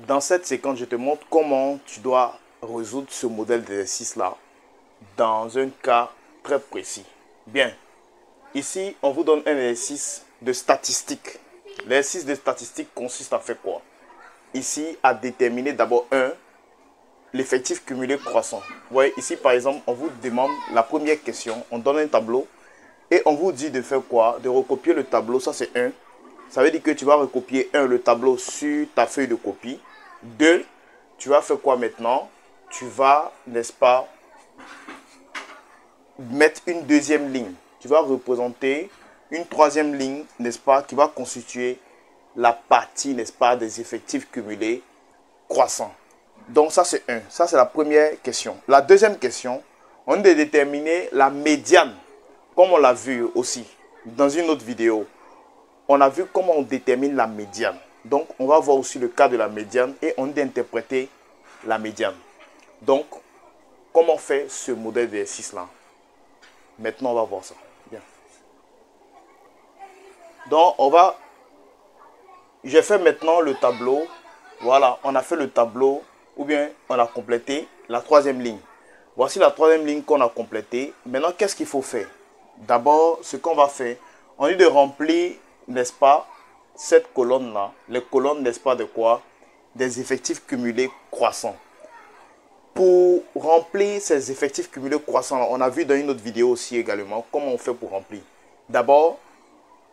Dans cette séquence, je te montre comment tu dois résoudre ce modèle d'exercice-là dans un cas très précis. Bien, ici, on vous donne un exercice de statistique. L'exercice de statistique consiste à faire quoi? Ici, à déterminer d'abord l'effectif cumulé croissant. Vous voyez, ici, par exemple, on vous demande la première question, on donne un tableau et on vous dit de faire quoi? De recopier le tableau, ça c'est 1. Ça veut dire que tu vas recopier le tableau sur ta feuille de copie. 2, tu vas faire quoi maintenant? Tu vas, n'est-ce pas, mettre une deuxième ligne. Tu vas représenter une troisième ligne, n'est-ce pas, qui va constituer la partie, n'est-ce pas, des effectifs cumulés croissants. Donc ça c'est 1. Ça c'est la première question. La deuxième question, on doit déterminer la médiane. Comme on l'a vu aussi dans une autre vidéo. On a vu comment on détermine la médiane. Donc, on va voir aussi le cas de la médiane et on doit interpréter la médiane. Donc, comment on fait ce modèle d'exercice-là? Maintenant, on va voir ça. Bien. Donc, j'ai fait maintenant le tableau. Voilà, on a fait le tableau ou bien on a complété la troisième ligne. Voici la troisième ligne qu'on a complétée. Maintenant, qu'est-ce qu'il faut faire? D'abord, ce qu'on va faire, on dit de remplir, n'est-ce pas, cette colonne-là, les colonnes, n'est-ce pas, de quoi? Des effectifs cumulés croissants. Pour remplir ces effectifs cumulés croissants, on a vu dans une autre vidéo aussi également comment on fait pour remplir. D'abord,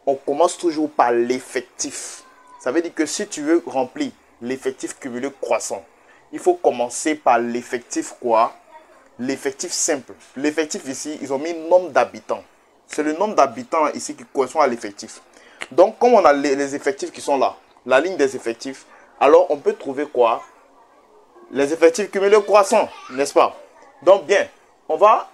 on commence toujours par l'effectif. Ça veut dire que si tu veux remplir l'effectif cumulé croissant, il faut commencer par l'effectif quoi? L'effectif simple. L'effectif ici, ils ont mis nombre d'habitants. C'est le nombre d'habitants ici qui correspond à l'effectif. Donc, comme on a les effectifs qui sont là, la ligne des effectifs, alors on peut trouver quoi? Les effectifs cumulés croissants, n'est-ce pas? Donc, bien, on va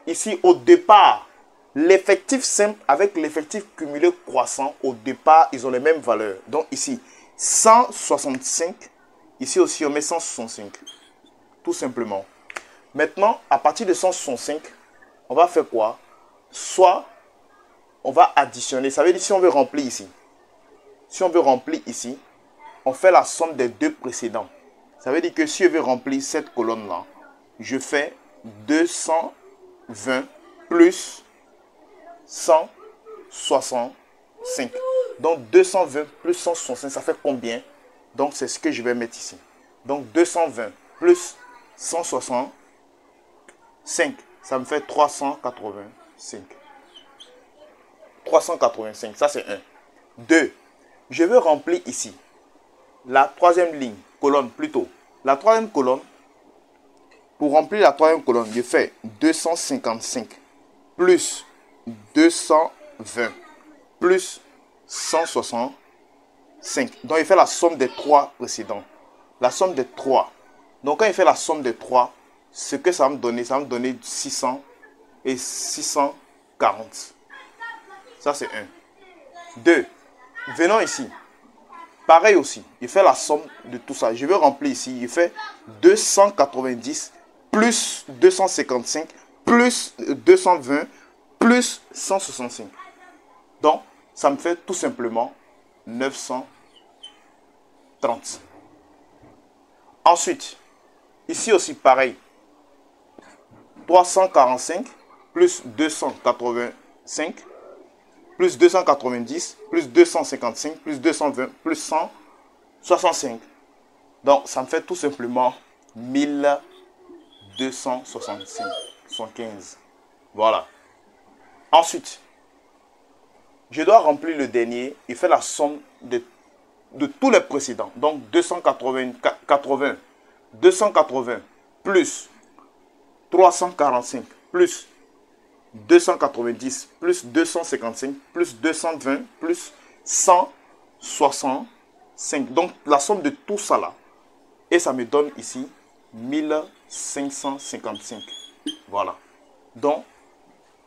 ici au départ, l'effectif simple avec l'effectif cumulé croissant, au départ, ils ont les mêmes valeurs. Donc, ici, 165, ici aussi, on met 165, tout simplement. Maintenant, à partir de 165, on va faire quoi? Soit on va additionner. Ça veut dire si on veut remplir ici. Si on veut remplir ici, on fait la somme des deux précédents. Ça veut dire que si je veux remplir cette colonne-là, je fais 220 plus 165. Donc 220 plus 165, ça fait combien? Donc c'est ce que je vais mettre ici. Donc 220 plus 165. 5, ça me fait 385. 385, ça c'est 1. 2, je veux remplir ici la troisième ligne, colonne plutôt. La troisième colonne, pour remplir la troisième colonne, je fais 255 plus 220 plus 165. Donc il fait la somme des trois précédents. La somme des 3. Donc quand il fait la somme des 3, ce que ça va me donner 600 et 640. Ça, c'est 1. 2. Venons ici. Pareil aussi. Il fait la somme de tout ça. Je vais remplir ici. Il fait 290 plus 255 plus 220 plus 165. Donc, ça me fait tout simplement 930. Ensuite, ici aussi, pareil. 345 plus 285 plus 290 plus 255 plus 220 plus 165. Donc, ça me fait tout simplement 1265. 75. Voilà. Ensuite, je dois remplir le dernier. Il fait la somme de tous les précédents. Donc, 280 plus 345 plus 290 plus 255 plus 220 plus 165. Donc la somme de tout ça là. Et ça me donne ici 1555. Voilà. Donc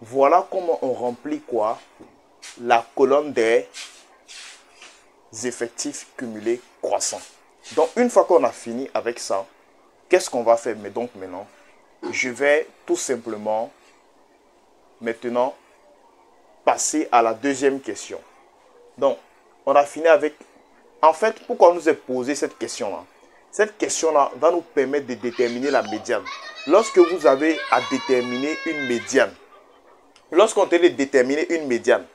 voilà comment on remplit quoi? La colonne des effectifs cumulés croissants. Donc une fois qu'on a fini avec ça, qu'est-ce qu'on va faire? Mais donc maintenant, je vais tout simplement maintenant passer à la deuxième question. Donc, on a fini avec En fait, pourquoi on nous a posé cette question-là? Cette question-là va nous permettre de déterminer la médiane. Lorsque vous avez à déterminer une médiane, lorsqu'on te dit déterminer une médiane,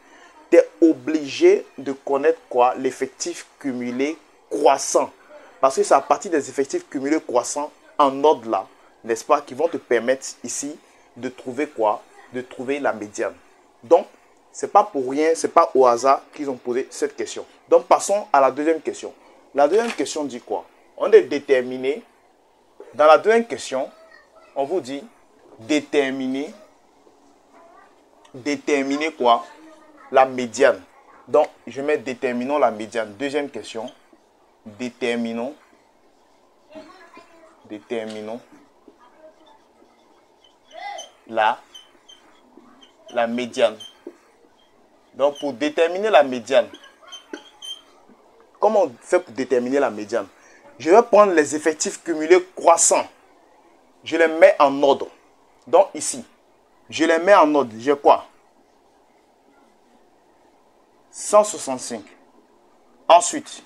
tu es obligé de connaître quoi? L'effectif cumulé croissant. Parce que c'est à partir des effectifs cumulés croissants en ordre là, n'est-ce pas, qui vont te permettre ici de trouver quoi? De trouver la médiane. Donc, c'est pas pour rien, c'est pas au hasard qu'ils ont posé cette question. Donc, passons à la deuxième question. La deuxième question dit quoi? On est déterminé. Dans la deuxième question, on vous dit déterminer quoi? La médiane. Donc, je mets déterminons la médiane. Deuxième question. Déterminons la médiane. Donc, pour déterminer la médiane, comment on fait pour déterminer la médiane? Je vais prendre les effectifs cumulés croissants. Je les mets en ordre. Donc, ici, je les mets en ordre. J'ai quoi? 165. Ensuite,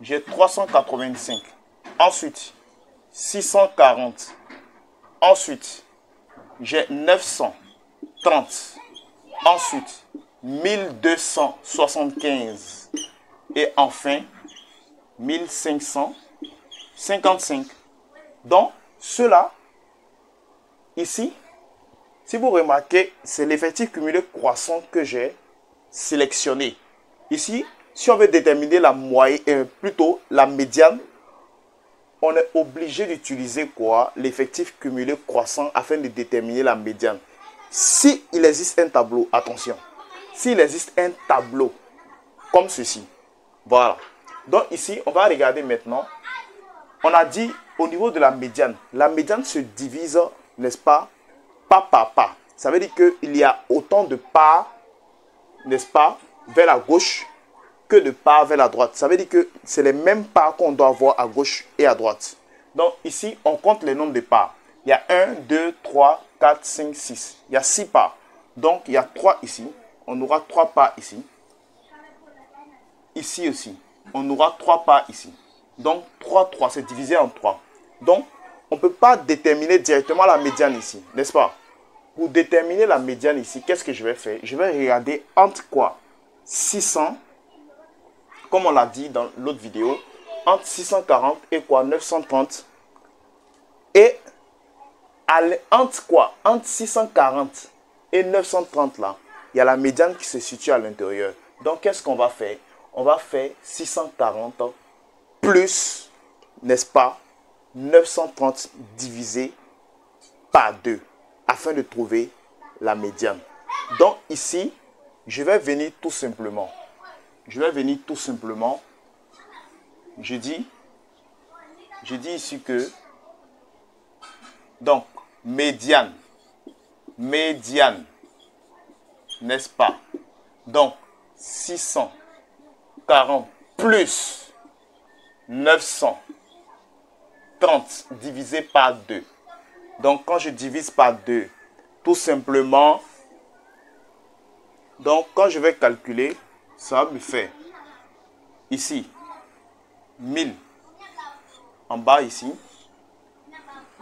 j'ai 385. Ensuite, 640. Ensuite, j'ai 930. Ensuite, 1275. Et enfin, 1555. Donc, cela, ici, si vous remarquez, c'est l'effectif cumulé croissant que j'ai sélectionné. Ici, si on veut déterminer la moyenne, plutôt la médiane, on est obligé d'utiliser quoi? L'effectif cumulé croissant afin de déterminer la médiane. Si il existe un tableau, attention, s'il existe un tableau comme ceci, voilà. Donc ici, on va regarder maintenant. On a dit au niveau de la médiane se divise, n'est-ce pas, pas par pas. Ça veut dire qu'il y a autant de pas, n'est-ce pas, vers la gauche que de pas vers la droite. Ça veut dire que c'est les mêmes pas qu'on doit avoir à gauche et à droite. Donc ici, on compte les nombres de pas. Il y a 1, 2, 3, 4, 5, 6. Il y a 6 pas. Donc il y a 3 ici. On aura 3 pas ici. Ici aussi. On aura 3 pas ici. Donc 3, 3, c'est divisé en 3. Donc on ne peut pas déterminer directement la médiane ici, n'est-ce pas? Pour déterminer la médiane ici, qu'est-ce que je vais faire? Je vais regarder entre quoi? 600, comme on l'a dit dans l'autre vidéo, entre 640 et quoi? 930. Et entre quoi? Entre 640 et 930 là, il y a la médiane qui se situe à l'intérieur. Donc qu'est-ce qu'on va faire? On va faire 640 plus, n'est-ce pas, 930 divisé par 2 afin de trouver la médiane. Donc ici, je vais venir tout simplement. Je dis ici que, donc, médiane, n'est-ce pas? Donc, 640 plus 930 divisé par 2. Donc, quand je divise par 2, tout simplement, donc quand je vais calculer, ça va me faire ici 1000 en bas ici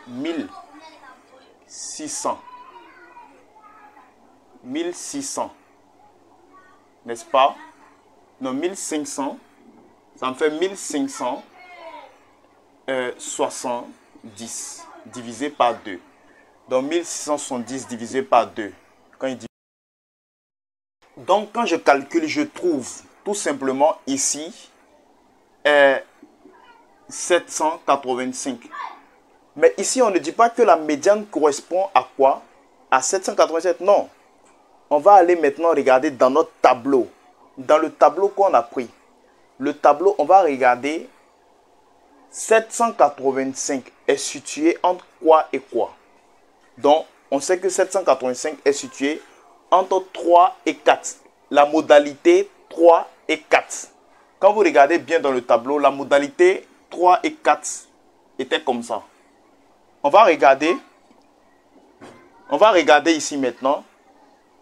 1600, n'est-ce pas? Non, 1500, ça me fait 1570 divisé par 2. Donc 1670 divisé par 2. Donc quand je calcule, je trouve tout simplement ici 785. Mais ici, on ne dit pas que la médiane correspond à quoi? À 787, non. On va aller maintenant regarder dans notre tableau. Dans le tableau qu'on a pris. Le tableau, on va regarder 785 est situé entre quoi et quoi? Donc, on sait que 785 est situé entre 3 et 4. La modalité 3 et 4. Quand vous regardez bien dans le tableau, la modalité 3 et 4 était comme ça. On va regarder ici maintenant.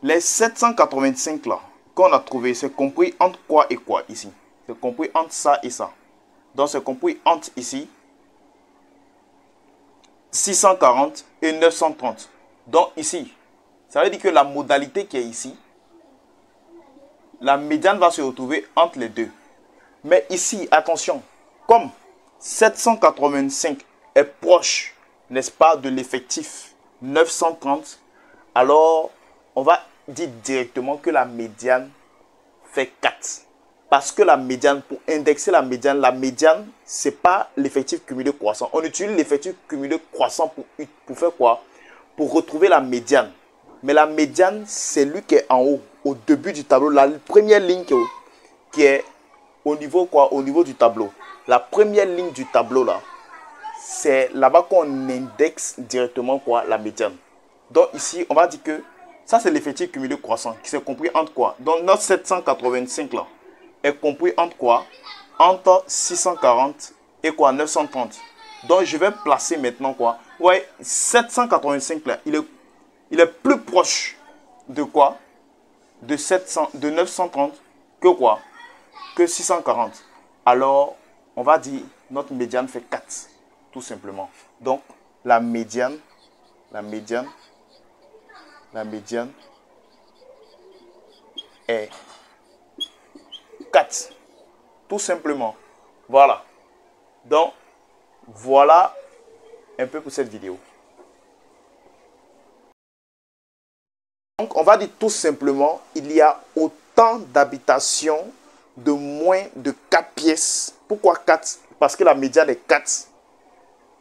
Les 785 là qu'on a trouvé, c'est compris entre quoi et quoi ici? C'est compris entre ça et ça. Donc, c'est compris entre ici 640 et 930. Donc, ici, ça veut dire que la modalité qui est ici, la médiane va se retrouver entre les deux. Mais ici, attention, comme 785 est proche, n'est-ce pas, de l'effectif 930, alors on va dire directement que la médiane fait 4. Parce que la médiane, pour indexer la médiane, ce n'est pas l'effectif cumulé croissant. On utilise l'effectif cumulé croissant pour faire quoi? Pour retrouver la médiane. Mais la médiane, c'est lui qui est en haut, au début du tableau. La première ligne qui est au niveau quoi? Au niveau du tableau. La première ligne du tableau là, c'est là-bas qu'on indexe directement quoi? La médiane. Donc ici, on va dire que ça c'est l'effectif cumulé croissant qui s'est compris entre quoi? Donc notre 785 là est compris entre quoi? Entre 640 et quoi? 930. Donc je vais placer maintenant quoi? Ouais, 785 là, il est plus proche de quoi? De 930 que quoi? Que 640. Alors, on va dire notre médiane fait 4, tout simplement. Donc, la médiane est 4, tout simplement. Voilà. Donc, voilà un peu pour cette vidéo. Donc, on va dire tout simplement, il y a autant d'habitations de moins de 4 pièces. Pourquoi 4? Parce que la médiane est 4.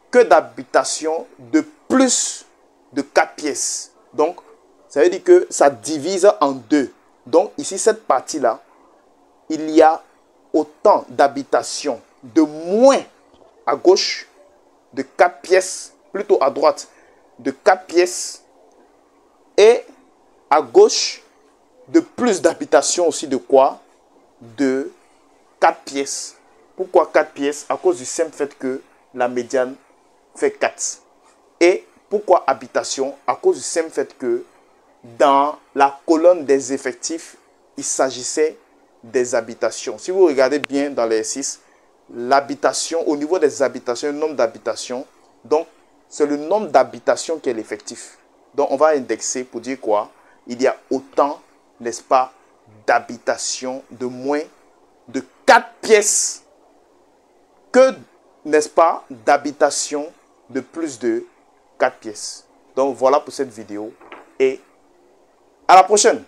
Que d'habitations de plus de 4 pièces. Donc, ça veut dire que ça divise en 2. Donc, ici, cette partie-là, il y a autant d'habitations de moins à gauche de 4 pièces, plutôt à droite de 4 pièces, et à gauche de plus d'habitations aussi de quoi? De 4 pièces. Pourquoi 4 pièces? À cause du simple fait que la médiane fait 4. Et pourquoi habitation? À cause du simple fait que dans la colonne des effectifs, il s'agissait des habitations. Si vous regardez bien dans l'exercice, l'habitation, au niveau des habitations, le nombre d'habitations, donc c'est le nombre d'habitations qui est l'effectif. Donc on va indexer pour dire quoi? Il y a autant, n'est-ce pas, d'habitations de moins de 4 pièces que, n'est-ce pas, d'habitations de plus de 4 pièces. Donc voilà pour cette vidéo et à la prochaine.